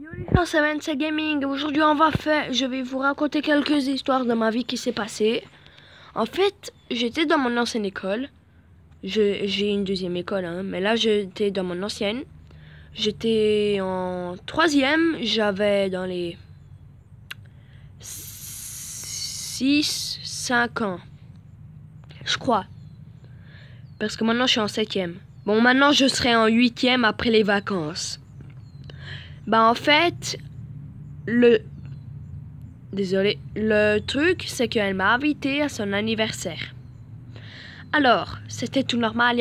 Yo les gens, c'est Vince Gaming. Aujourd'hui, je vais vous raconter quelques histoires de ma vie qui s'est passée. En fait, j'étais dans mon ancienne école. J'ai une deuxième école, hein, mais là, j'étais dans mon ancienne. J'étais en troisième. J'avais dans les 6, 5 ans, je crois. Parce que maintenant, je suis en septième. Bon, maintenant, je serai en huitième après les vacances. En fait, le truc, c'est qu'elle m'a invité à son anniversaire. Alors, c'était tout normal, il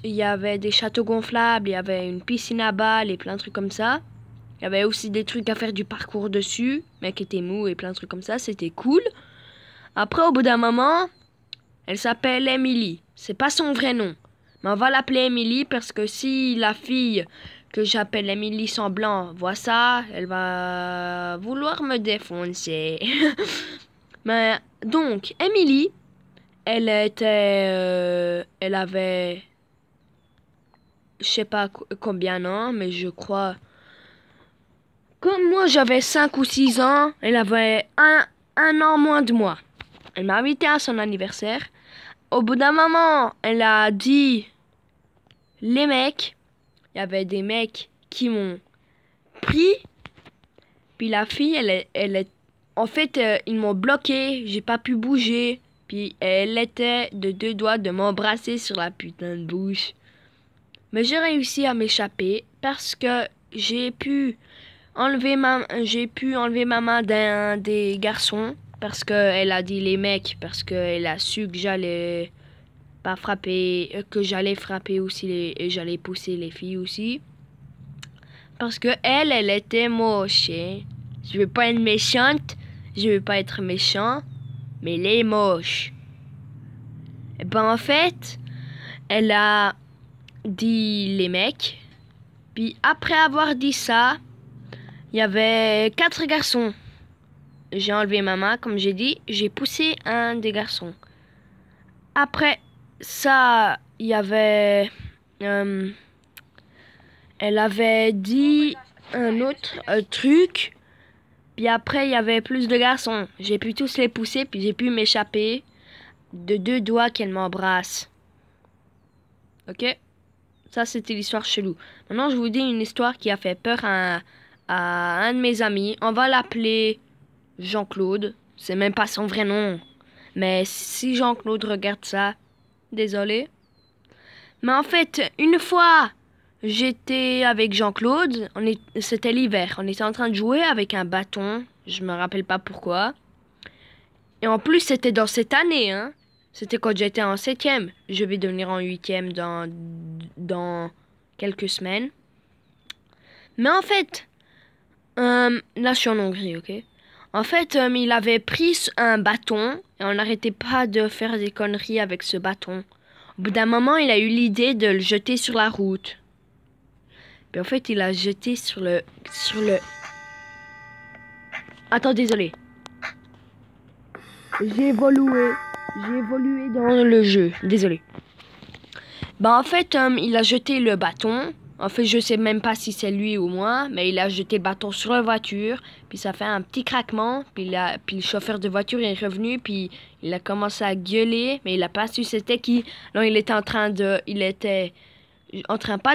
y avait des châteaux gonflables, il y avait une piscine à balles et plein de trucs comme ça. Il y avait aussi des trucs à faire du parcours dessus, mais qui étaient mous et plein de trucs comme ça, c'était cool. Après, au bout d'un moment, elle s'appelle Emily. C'est pas son vrai nom, mais on va l'appeler Emily parce que si la fille que j'appelle Emily Semblant voit ça, elle va vouloir me défoncer. Mais donc, Emily, elle avait, je sais pas combien d'ans, mais je crois, comme moi j'avais 5 ou 6 ans, elle avait un an moins de moi. Elle m'a invité à son anniversaire. Au bout d'un moment, elle a dit, les mecs, il y avait des mecs qui m'ont pris, puis la fille, en fait, ils m'ont bloqué, j'ai pas pu bouger, puis elle était de 2 doigts de m'embrasser sur la putain de bouche. Mais j'ai réussi à m'échapper parce que j'ai pu enlever ma main d'un des garçons parce qu'elle a dit les mecs, parce qu'elle a su que j'allais pas frapper, que j'allais frapper aussi et j'allais pousser les filles aussi. Parce que elle était moche. Hein. Je veux pas être méchante, je veux pas être méchant, mais elle est moche. Et en fait, elle a dit les mecs. Puis après avoir dit ça, il y avait 4 garçons. J'ai enlevé ma main, comme j'ai dit, j'ai poussé un des garçons. Après ça, il y avait... elle avait dit un autre truc. Puis après, il y avait plus de garçons. J'ai pu tous les pousser, puis j'ai pu m'échapper de 2 doigts qu'elle m'embrasse. Ok? Ça, c'était l'histoire chelou. Maintenant, je vous dis une histoire qui a fait peur à un de mes amis. On va l'appeler Jean-Claude. C'est même pas son vrai nom. Mais si Jean-Claude regarde ça, désolé. Mais en fait, une fois, j'étais avec Jean-Claude. C'était l'hiver. On était en train de jouer avec un bâton. Je me rappelle pas pourquoi. Et en plus, c'était dans cette année, hein. C'était quand j'étais en septième. Je vais devenir en huitième dans quelques semaines. Mais en fait, là je suis en Hongrie, ok? En fait, il avait pris un bâton et on n'arrêtait pas de faire des conneries avec ce bâton. Au bout d'un moment, il a eu l'idée de le jeter sur la route. Puis en fait, il l'a jeté sur le... Attends, désolé. J'ai évolué dans le jeu, désolé. En fait, il a jeté le bâton. En fait, je sais même pas si c'est lui ou moi, mais il a jeté le bâton sur la voiture, puis ça fait un petit craquement, puis le chauffeur de voiture est revenu, puis il a commencé à gueuler, mais il a pas su c'était qui. Non, il était en train pas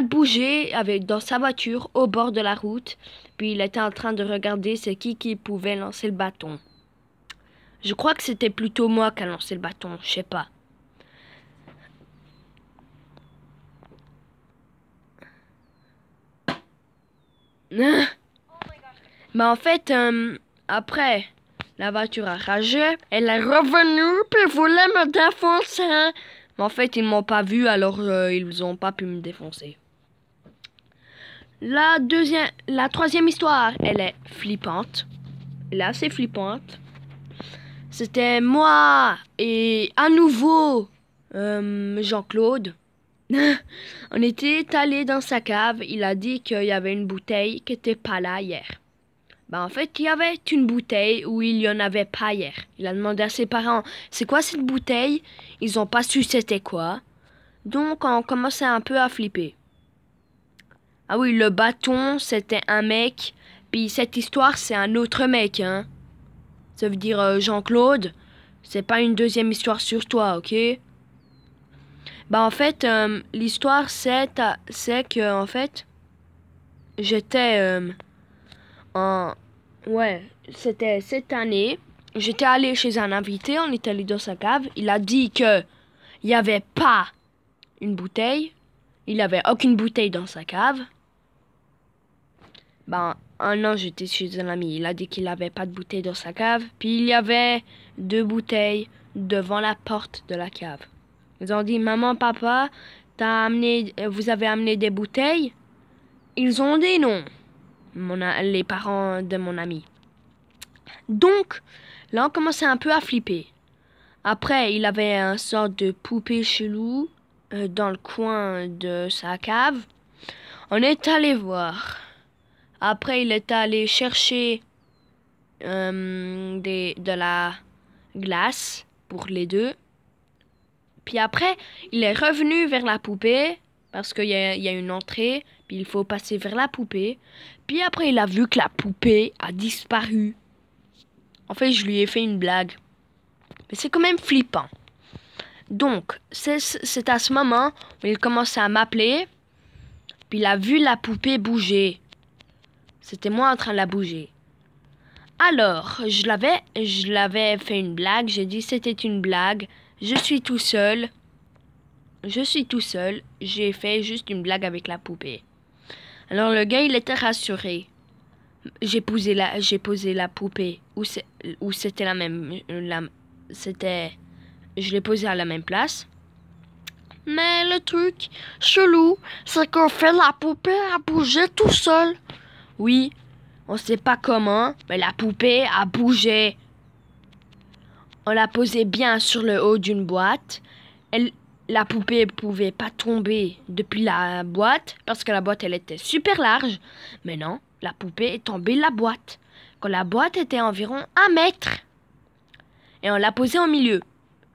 de bouger dans sa voiture au bord de la route, puis il était en train de regarder c'est qui pouvait lancer le bâton. Je crois que c'était plutôt moi qui a lancé le bâton, je sais pas. En fait, après, la voiture a ragé, elle est revenue, puis voulait me défoncer. Mais en fait, ils m'ont pas vu, alors ils ont pas pu me défoncer. La troisième histoire, elle est flippante. Elle est assez flippante. C'était moi et à nouveau Jean-Claude. On était allés dans sa cave. Il a dit qu'il y avait une bouteille qui n'était pas là hier. En fait, il y avait une bouteille où il n'y en avait pas hier. Il a demandé à ses parents, c'est quoi cette bouteille? Ils n'ont pas su c'était quoi. Donc, on commençait un peu à flipper. Ah oui, le bâton, c'était un mec. Puis cette histoire, c'est un autre mec, hein. Ça veut dire Jean-Claude. C'est pas une deuxième histoire sur toi, ok? Bah en fait, l'histoire c'est que en fait, j'étais en ouais, c'était cette année. J'étais allé chez un invité, on est allé dans sa cave. Il a dit que il y avait pas une bouteille. Il avait aucune bouteille dans sa cave. Ben, un an, j'étais chez un ami. Il a dit qu'il avait pas de bouteille dans sa cave. Puis il y avait 2 bouteilles devant la porte de la cave. Ils ont dit, maman, papa, vous avez amené des bouteilles? Ils ont dit non. Les parents de mon ami. Donc, là, on commençait un peu à flipper. Après, il avait un sort de poupée chelou dans le coin de sa cave. On est allé voir. Après, il est allé chercher de la glace pour les deux. Puis après, il est revenu vers la poupée parce qu'il y a une entrée. Puis il faut passer vers la poupée. Puis après, il a vu que la poupée a disparu. En fait, je lui ai fait une blague. Mais c'est quand même flippant. Donc, c'est à ce moment où il commençait à m'appeler. Puis il a vu la poupée bouger. C'était moi en train de la bouger. Alors, je l'avais fait une blague. J'ai dit c'était une blague. Je suis tout seul. J'ai fait juste une blague avec la poupée. Alors le gars, il était rassuré. J'ai posé la poupée où c'était la même. Je l'ai posée à la même place. Mais le truc chelou, c'est qu'en fait la poupée a bougé tout seul. Oui, on sait pas comment, mais la poupée a bougé. On l'a posée bien sur le haut d'une boîte. La poupée pouvait pas tomber depuis la boîte parce que la boîte elle était super large. Mais non, la poupée est tombée de la boîte quand la boîte était environ 1 mètre. Et on l'a posée au milieu.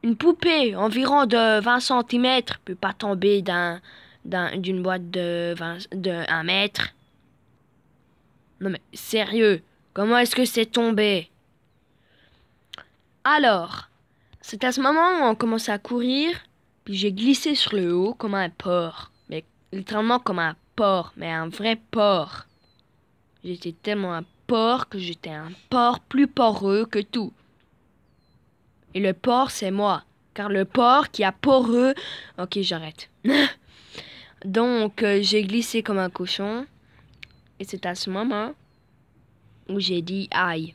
Une poupée environ de 20 cm peut pas tomber d'une boîte de 1 mètre. Non mais sérieux, comment est-ce que c'est tombé? Alors, c'est à ce moment où on commençait à courir. Puis j'ai glissé sur le haut comme un porc. Mais littéralement comme un porc. Mais un vrai porc. J'étais tellement un porc que j'étais un porc plus poreux que tout. Et le porc, c'est moi. Car le porc qui a poreux... Ok, j'arrête. Donc, j'ai glissé comme un cochon. Et c'est à ce moment où j'ai dit aïe.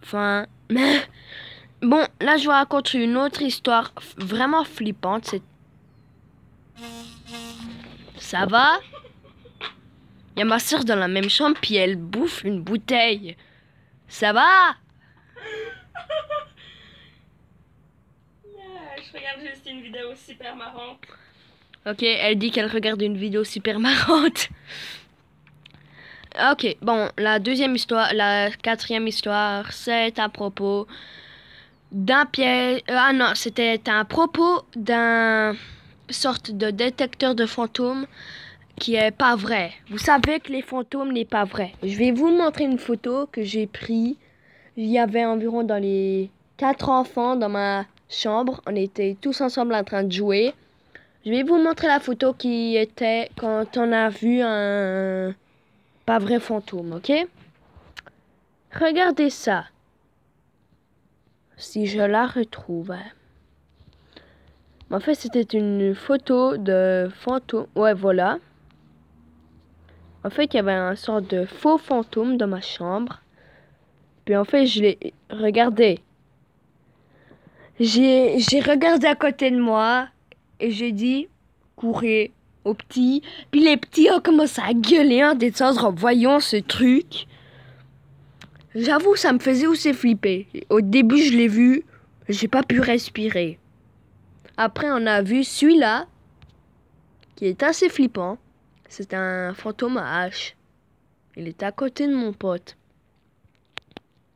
Enfin... Bon, là, je vous raconte une autre histoire vraiment flippante. Ça va? Il y a ma soeur dans la même chambre, puis elle bouffe une bouteille. Ça va? Je regarde juste une vidéo super marrante. Ok, elle dit qu'elle regarde une vidéo super marrante. Ok, bon, la 4e histoire, c'est à propos d'un piège. Ah non, c'était à propos d'un sorte de détecteur de fantômes qui est pas vrai. Vous savez que les fantômes n'est pas vrai. Je vais vous montrer une photo que j'ai prise. Il y avait environ dans les 4 enfants dans ma chambre. On était tous ensemble en train de jouer. Je vais vous montrer la photo qui était quand on a vu un pas vrai fantôme, ok? Regardez ça. Si je la retrouve. En fait, c'était une photo de fantôme. Ouais, voilà. En fait, il y avait un sort de faux fantôme dans ma chambre. Puis en fait, je l'ai regardé. J'ai regardé à côté de moi et j'ai dit courez aux petits. Puis les petits ont commencé à gueuler en descendant en voyant ce truc. J'avoue, ça me faisait aussi flipper. Au début, je l'ai vu, j'ai pas pu respirer. Après, on a vu celui-là, qui est assez flippant. C'est un fantôme à hache. Il est à côté de mon pote.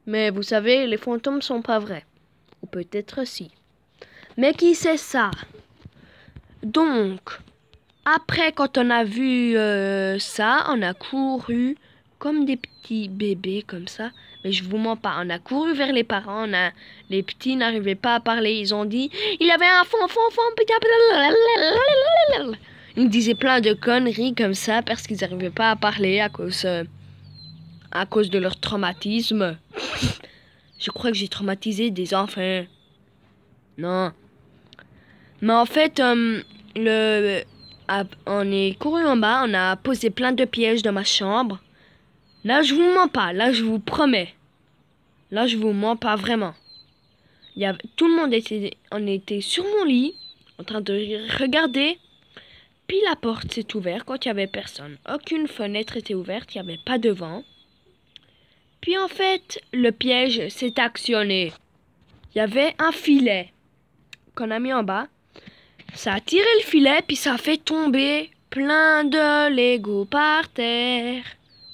Mais vous savez, les fantômes sont pas vrais. Ou peut-être si. Mais qui sait ça? Donc, après, quand on a vu ça, on a couru comme des petits bébés comme ça. Mais je vous mens pas, on a couru vers les parents, les petits n'arrivaient pas à parler, ils ont dit, il avait un fond, ils disaient plein de conneries comme ça parce qu'ils n'arrivaient pas à parler à cause de leur traumatisme. Je crois que j'ai traumatisé des enfants. Non. Mais en fait, on est couru en bas, on a posé plein de pièges dans ma chambre. Là, je vous mens pas, là, je vous promets. Là, je vous mens pas vraiment. Tout le monde on était sur mon lit, en train de regarder. Puis la porte s'est ouverte quand il n'y avait personne. Aucune fenêtre était ouverte, il n'y avait pas de vent. Puis en fait, le piège s'est actionné. Il y avait un filet qu'on a mis en bas. Ça a tiré le filet, puis ça a fait tomber plein de Lego par terre.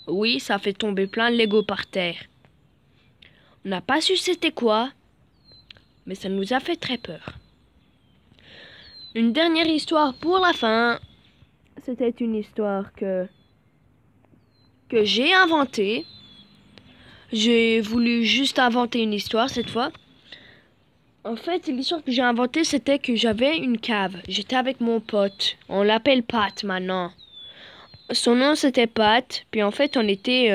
Oui, ça a fait tomber plein de Lego par terre. On n'a pas su c'était quoi, mais ça nous a fait très peur. Une dernière histoire pour la fin. C'était une histoire que j'ai inventée. J'ai voulu juste inventer une histoire cette fois. En fait, l'histoire que j'ai inventée, c'était que j'avais une cave. J'étais avec mon pote. On l'appelle Pat maintenant. Son nom, c'était Pat. Puis en fait, on était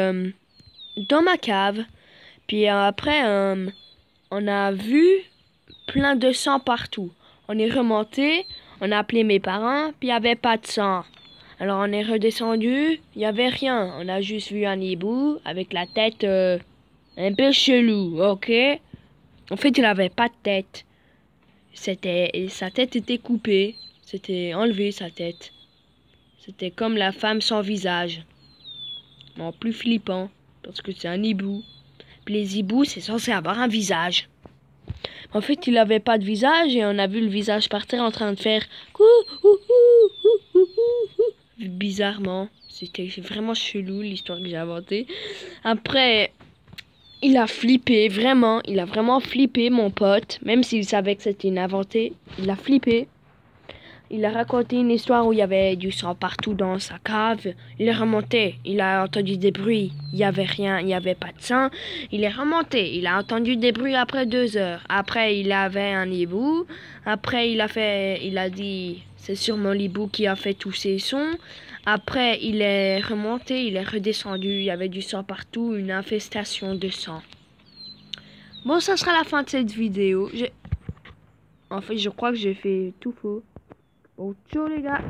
dans ma cave. Puis après, on a vu plein de sang partout. On est remonté, on a appelé mes parents, puis il n'y avait pas de sang. Alors on est redescendu, il n'y avait rien. On a juste vu un hibou avec la tête un peu chelou, ok? En fait, il n'avait pas de tête. Sa tête était coupée. C'était enlevé, sa tête. C'était comme la femme sans visage. En plus flippant, parce que c'est un hibou. Puis les hiboux, c'est censé avoir un visage. En fait, il n'avait pas de visage et on a vu le visage par terre en train de faire bizarrement. C'était vraiment chelou l'histoire que j'ai inventée. Après, il a flippé, vraiment. Il a vraiment flippé, mon pote. Même s'il savait que c'était une inventée, il a flippé. Il a raconté une histoire où il y avait du sang partout dans sa cave. Il est remonté. Il a entendu des bruits. Il n'y avait rien. Il n'y avait pas de sang. Il est remonté. Il a entendu des bruits après 2 heures. Après, il avait un hibou. Après, il a dit, c'est sûrement l'hibou qui a fait tous ces sons. Après, il est remonté. Il est redescendu. Il y avait du sang partout. Une infestation de sang. Bon, ça sera la fin de cette vidéo. En fait, je crois que j'ai fait tout faux. Bon, ciao les gars.